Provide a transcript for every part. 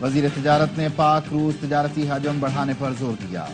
وزیر تجارت نے پاک روس تجارتی حجم بڑھانے پر زور دیا۔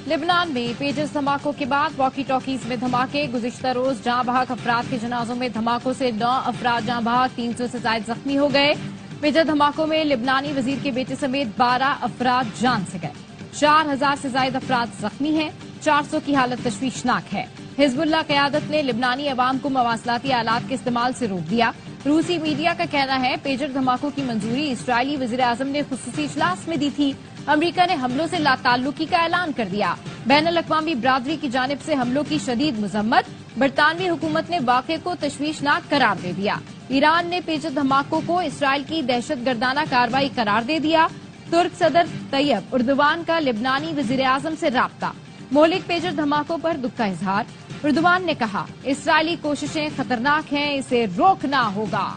لبنان میں پیجز دھماکوں کے بعد واکی ٹاکیز میں دھماکے، گزشتہ روز جاں بحق افراد کے جنازوں میں دھماکوں سے 9 افراد جاں بحق، 300 سے زائد زخمی ہو گئے۔ پیجز دھماکوں میں لبنانی وزیر کے بیٹے سمیت 12 افراد جان سے گئے، 4000 سے زائد افراد زخمی ہیں، 400 کی حالت تشویشناک ہے۔ حزب اللہ قیادت نے لبنانی عوام کو مواصلاتی آلات کے استعمال سے روک دیا۔ روسی میڈیا کا کہنا ہے پیجر دھماکوں کی منظوری اسرائیلی وزیر اعظم نے خصوصی اجلاس میں دی تھی۔ امریکہ نے حملوں سے لا تعلقی کا اعلان کر دیا۔ بین الاقوامی برادری کی جانب سے حملوں کی شدید مذمت، برطانوی حکومت نے واقعے کو تشویشناک قرار دے دیا۔ ایران نے پیجر دھماکوں کو اسرائیل کی دہشت گردانہ کارروائی قرار دے دیا۔ ترک صدر طیب اردوان کا لبنانی وزیر اعظم سے رابطہ، مہلک پیجر دھماکوں پر دکھ کا اظہار۔ اردوان نے کہا اسرائیلی کوششیں خطرناک ہیں، اسے روکنا ہوگا۔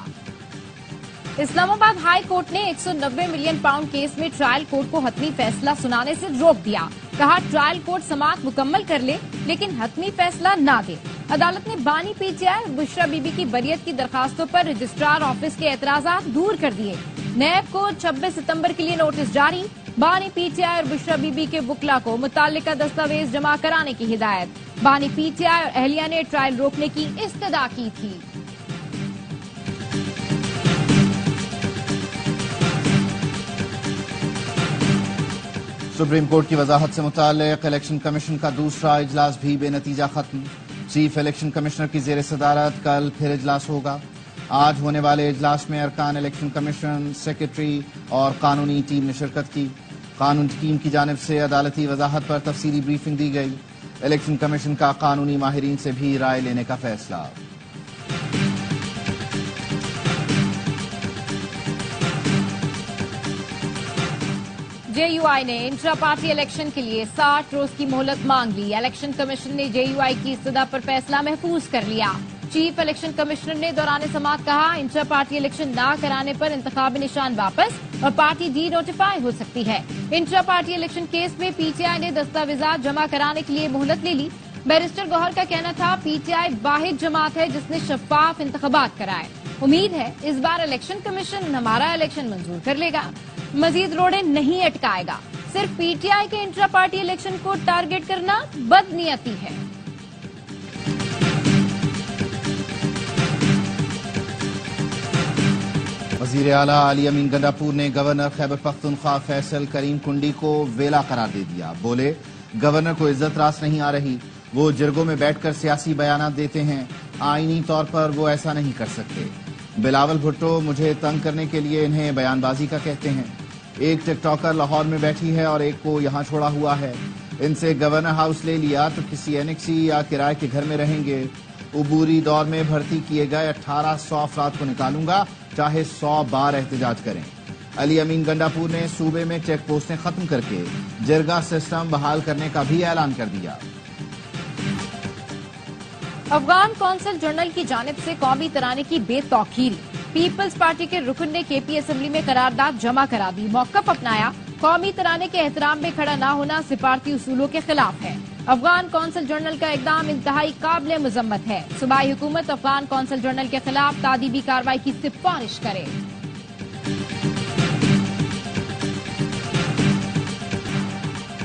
اسلام آباد ہائی کورٹ نے 190 ملین پاؤنڈ کیس میں ٹرائل کورٹ کو حتمی فیصلہ سنانے سے روک دیا۔ کہا ٹرائل کورٹ سماعت مکمل کر لے لیکن حتمی فیصلہ نہ دے۔ عدالت نے بانی پی ٹی آئی اور بشرا بی بی کی بریت کی درخواستوں پر رجسٹرار آفس کے اعتراضات دور کر دیے۔ نیب کو 26 ستمبر کے لیے نوٹس جاری، بانی پی ٹی آئی اور بشرا بی بی کے وکلا کو متعلقہ دستاویز جمع کرانے کی ہدایت۔ بانی پی ٹی آئی اور اہلیہ نے ٹرائل روکنے کی استدعا کی تھی۔ سپریم کورٹ کی وضاحت سے متعلق الیکشن کمیشن کا دوسرا اجلاس بھی بے نتیجہ ختم۔ چیف الیکشن کمشنر کی زیر صدارت کل پھر اجلاس ہوگا۔ آج ہونے والے اجلاس میں ارکان الیکشن کمیشن، سیکرٹری اور قانونی ٹیم نے شرکت کی۔ قانون ٹیم کی جانب سے عدالتی وضاحت پر تفصیلی بریفنگ دی گئی۔ الیکشن کمیشن کا قانونی ماہرین سے بھی رائے لینے کا فیصلہ۔ جے یو آئی نے انٹرا پارٹی الیکشن کے لیے 60 روز کی مہلت مانگ لی۔ الیکشن کمیشن نے جے یو آئی کی استدعا پر فیصلہ محفوظ کر لیا۔ چیف الیکشن کمشنر نے دوران سماعت کہا انٹرا پارٹی الیکشن نہ کرانے پر انتخابی نشان واپس اور پارٹی ڈی نوٹیفائی ہو سکتی ہے۔ انٹرا پارٹی الیکشن کیس میں پی ٹی آئی نے دستاویزات جمع کرانے کے لیے مہلت لے لی۔ بیرسٹر گوہر کا کہنا تھا پی ٹی آئی واحد جماعت ہے جس نے شفاف انتخابات کرائے۔ امید ہے اس بار الیکشن کمیشن ہمارا الیکشن منظور کر لے گا، مزید روڑے نہیں اٹکائے گا۔ صرف پی ٹی آئی کے انٹرا پارٹی الیکشن کو ٹارگٹ کرنا بدنیتی ہے۔ وزیر اعلیٰ علی امین گنڈاپور نے گورنر خیبر پختونخوا فیصل کریم کنڈی کو ویلا قرار دے دیا۔ بولے گورنر کو عزت راس نہیں آ رہی، وہ جرگوں میں بیٹھ کر سیاسی بیانات دیتے ہیں، آئینی طور پر وہ ایسا نہیں کر سکتے۔ بلاول بھٹو مجھے تنگ کرنے کے لیے انہیں بیان بازی کا کہتے ہیں۔ ایک ٹک ٹاکر لاہور میں بیٹھی ہے اور ایک کو یہاں چھوڑا ہوا ہے۔ ان سے گورنر ہاؤس لے لیا تو کسی اینکسی یا کرائے کے گھر میں رہیں گے۔ عبوری دور میں بھرتی کیے گئے 1800 افراد کو نکالوں گا، چاہے 100 بار احتجاج کریں۔ علی امین گنڈاپور نے صوبے میں چیک پوسٹیں ختم کر کے جرگہ سسٹم بحال کرنے کا بھی اعلان کر دیا۔ افغان کونسل جنرل کی جانب سے قومی ترانے کی بے توقیر۔ پیپلز پارٹی کے رکن نے کے پی اسمبلی میں قرارداد جمع کرا دی، موقف اپنایا۔ قومی ترانے کے احترام میں کھڑا نہ ہونا سفارتی اصولوں کے خلاف ہے۔ افغان کونسل جنرل کا اقدام انتہائی قابل مذمت ہے۔ صوبائی حکومت افغان کونسل جنرل کے خلاف تادیبی کارروائی کی سفارش کرے۔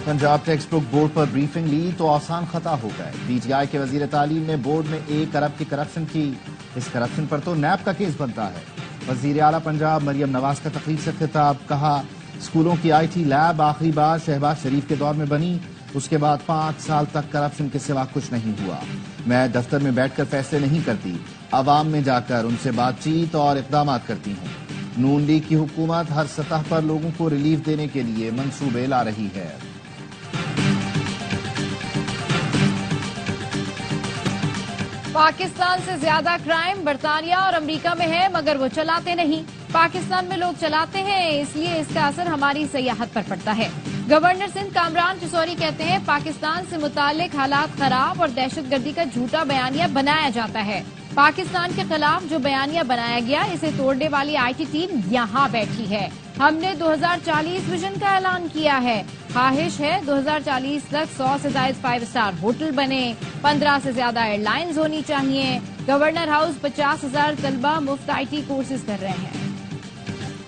پنجاب ٹیکسٹ بک بورڈ پر بریفنگ لی تو آسان خطا ہو گئے۔ پی ٹی آئی کے وزیر تعلیم نے بورڈ میں 1 ارب کی کرپشن کی۔ اس کرپشن پر تو نیب کا کیس بنتا ہے۔ وزیر اعلیٰ پنجاب مریم نواز کا تقریر سے خطاب، کہا اسکولوں کی آئی ٹی لیب آخری بار شہباز شریف کے دور میں بنی، اس کے بعد 5 سال تک کرپشن کے سوا کچھ نہیں ہوا۔ میں دفتر میں بیٹھ کر فیصلے نہیں کرتی، عوام میں جا کر ان سے بات چیت اور اقدامات کرتی ہوں۔ نون لیگ کی حکومت ہر سطح پر لوگوں کو ریلیف دینے کے لیے منصوبے لا رہی ہے۔ پاکستان سے زیادہ کرائم برطانیہ اور امریکہ میں ہے، مگر وہ چلاتے نہیں۔ پاکستان میں لوگ چلاتے ہیں، اس لیے اس کا اثر ہماری سیاحت پر پڑتا ہے۔ گورنر سندھ کامران چسوری کہتے ہیں پاکستان سے متعلق حالات خراب اور دہشت گردی کا جھوٹا بیانیہ بنایا جاتا ہے۔ پاکستان کے خلاف جو بیانیہ بنایا گیا اسے توڑنے والی آئی ٹی ٹیم یہاں بیٹھی ہے۔ ہم نے 2040 ویژن کا اعلان کیا ہے۔ خواہش ہے 2040 تک 100 سے زائد 5 اسٹار ہوٹل بنے، 15 سے زیادہ ایئر لائنز ہونی چاہیے۔ گورنر ہاؤس 50,000 طلبہ مفت آئی ٹی کورسز کر رہے ہیں۔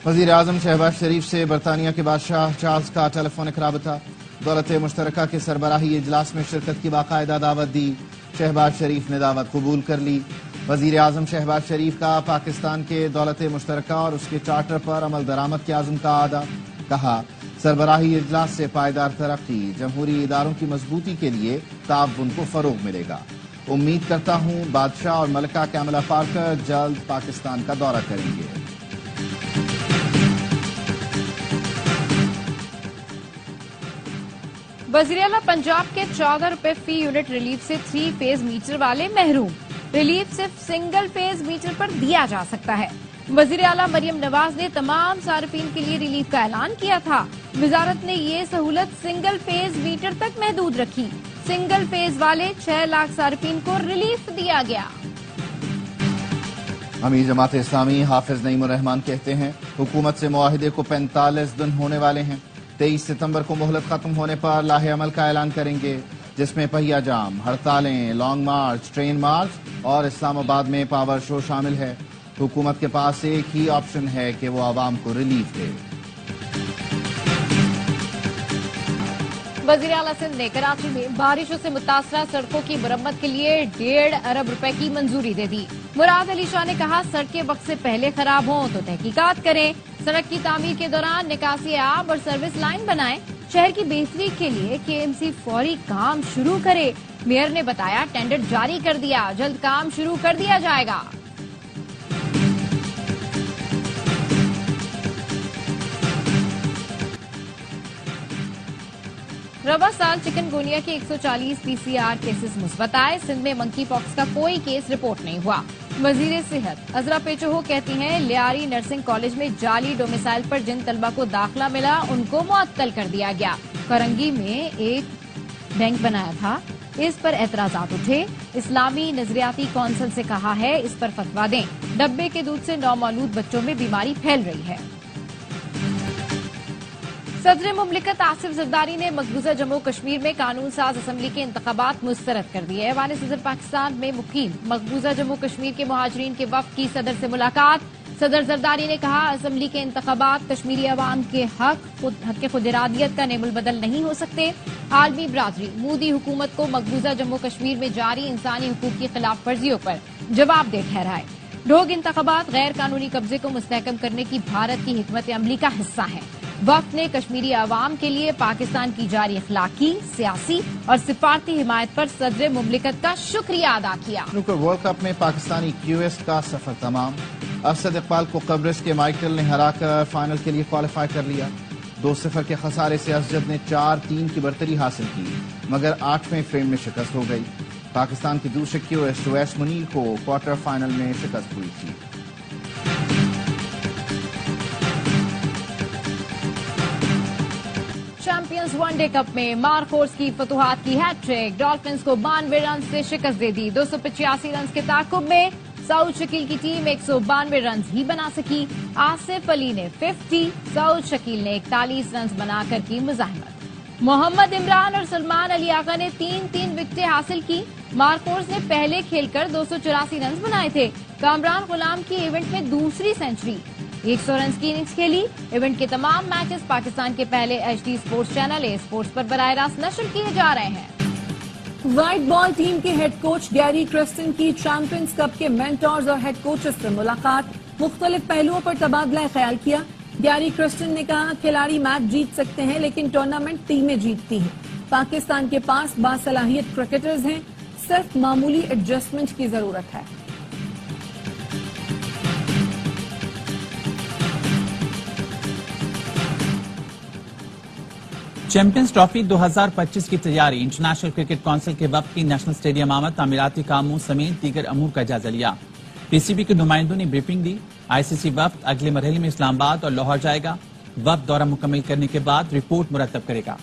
وزیر اعظم شہباز شریف سے برطانیہ کے بادشاہ چارلز کا ٹیلیفونک رابطہ، دولت مشترکہ کے سربراہی اجلاس میں شرکت کی باقاعدہ دعوت دی، شہباز شریف نے دعوت قبول کر لی۔ وزیر اعظم شہباز شریف کا پاکستان کے دولت مشترکہ اور اس کے چارٹر پر عمل درآمد کے عزم کا اعادہ، کہا سربراہی اجلاس سے پائیدار ترقی، جمہوری اداروں کی مضبوطی کے لیے تعاون کو فروغ ملے گا۔ امید کرتا ہوں بادشاہ اور ملکہ کیملا پارکر جلد پاکستان کا دورہ کریں گے۔ وزیراعلیٰ پنجاب کے 14 روپے فی یونٹ ریلیف سے 3 فیز میٹر والے محروم، ریلیف صرف سنگل فیز میٹر پر دیا جا سکتا ہے۔ وزیراعلیٰ مریم نواز نے تمام صارفین کے لیے ریلیف کا اعلان کیا تھا۔ وزارت نے یہ سہولت سنگل فیز میٹر تک محدود رکھی، سنگل فیز والے 6 لاکھ صارفین کو ریلیف دیا گیا۔ امیر جماعت اسلامی حافظ نعیم الرحمان کہتے ہیں حکومت سے معاہدے کو 45 دن ہونے والے ہیں، 23 ستمبر کو مہلت ختم ہونے پر لاہے عمل کا اعلان کریں گے، جس میں پہیہ جام، ہڑتالیں، لانگ مارچ، ٹرین مارچ اور اسلام آباد میں پاور شو شامل ہے۔ حکومت کے پاس ایک ہی آپشن ہے کہ وہ عوام کو ریلیف دے۔ وزیر اعلیٰ سندھ نے کراچی میں بارشوں سے متاثرہ سڑکوں کی مرمت کے لیے 1.5 ارب روپے کی منظوری دے دی۔ مراد علی شاہ نے کہا سڑکیں وقت سے پہلے خراب ہوں تو تحقیقات کریں، سڑک کی تعمیر کے دوران نکاسی آب اور سروس لائن بنائیں، شہر کی بہتری کے لیے KMC فوری کام شروع کرے۔ میئر نے بتایا ٹینڈر جاری کر دیا، جلد کام شروع کر دیا جائے گا۔ رواں سال چکن گونیا کے 140 PCR کیسز مثبت آئے، سندھ میں منکی پاکس کا کوئی کیس رپورٹ نہیں ہوا۔ وزیر صحت عذرا پیچوہو کہتی ہیں لیاری نرسنگ کالج میں جعلی ڈومیسائل پر جن طلبہ کو داخلہ ملا ان کو معطل کر دیا گیا۔ کرنگی میں ایک بینک بنایا تھا، اس پر اعتراضات اٹھے، اسلامی نظریاتی کونسل سے کہا ہے اس پر فتویٰ دیں، ڈبے کے دودھ سے نومولود بچوں میں بیماری پھیل رہی ہے۔ صدر مملکت آصف زرداری نے مقبوضہ جموں کشمیر میں قانون ساز اسمبلی کے انتخابات مسترد کر دیے۔ ایوان صدر پاکستان میں مقیم مقبوضہ جموں کشمیر کے مہاجرین کے وفد کی صدر سے ملاقات، صدر زرداری نے کہا اسمبلی کے انتخابات کشمیری عوام کے حق خود ارادیت کا نعم البدل نہیں ہو سکتے۔ عالمی برادری مودی حکومت کو مقبوضہ جموں کشمیر میں جاری انسانی حقوق کی خلاف ورزیوں پر جواب دہ ٹھہرائے۔ ڈھوگ انتخابات غیر قانونی قبضے کو مستحکم کرنے کی بھارت کی حکمت عملی کا حصہ ہیں۔ وفد نے کشمیری عوام کے لیے پاکستان کی جاری اخلاقی، سیاسی اور سفارتی حمایت پر صدر مملکت کا شکریہ ادا کیا۔ سنوکر ورلڈ کپ میں پاکستانی QS کا سفر تمام، ارشد اقبال کو قبرص کے مائیکل نے ہرا کر فائنل کے لیے کوالیفائی کر لیا۔ 2-0 کے خسارے سے اسجد نے 4-3 کی برتری حاصل کی، مگر 8ویں فریم میں شکست ہو گئی۔ پاکستان کے دوسرے QS اویس منیر کو کوارٹر فائنل میں شکست ہوئی تھی۔ چیمپئنز ون ڈے کپ میں مارکورس کی فتوحات کی ہیٹ ٹرک، ڈالفنز کو 92 رنز سے شکست دے دی۔ 285 رنز کے تعاقب میں سعود شکیل کی ٹیم 192 رنز ہی بنا سکی۔ آصف علی نے 50، سعود شکیل نے 41 رنز بنا کر کی مزاحمت۔ محمد عمران اور سلمان علی آغا نے 3-3 وکٹیں حاصل کی۔ مارکورس نے پہلے کھیل کر 284 رنز بنائے تھے۔ کامران غلام کی ایونٹ میں دوسری سینچری، 100 رنز کی اننگز کھیلی۔ ایونٹ کے تمام میچز پاکستان کے پہلے HD sports channel A sports پر براہ راست نشر کیے جا رہے ہیں۔ وائٹ بال ٹیم کے ہیڈ کوچ گیری کرسٹن کی چیمپئنز کپ کے مینٹورز اور ہیڈ کوچز سے ملاقات، مختلف پہلوؤں پر تبادلہ خیال کیا۔ گیری کرسٹن نے کہا کھلاڑی میچ جیت سکتے ہیں لیکن ٹورنامنٹ ٹیمیں جیتتی ہیں۔ پاکستان کے پاس باصلاحیت کرکٹرز ہیں، صرف معمولی ایڈجسٹمنٹ کی ضرورت ہے۔ چیمپئنز ٹرافی 2025 کی تیاری، انٹرنیشنل کرکٹ کونسل کے وفد کی نیشنل اسٹیڈیم آمد، تعمیراتی کاموں سمیت دیگر امور کا جائزہ لیا۔ PCB کے نمائندوں نے بریفنگ دی۔ ICC وفد اگلے مرحلے میں اسلام آباد اور لاہور جائے گا۔ وفد دورہ مکمل کرنے کے بعد رپورٹ مرتب کرے گا۔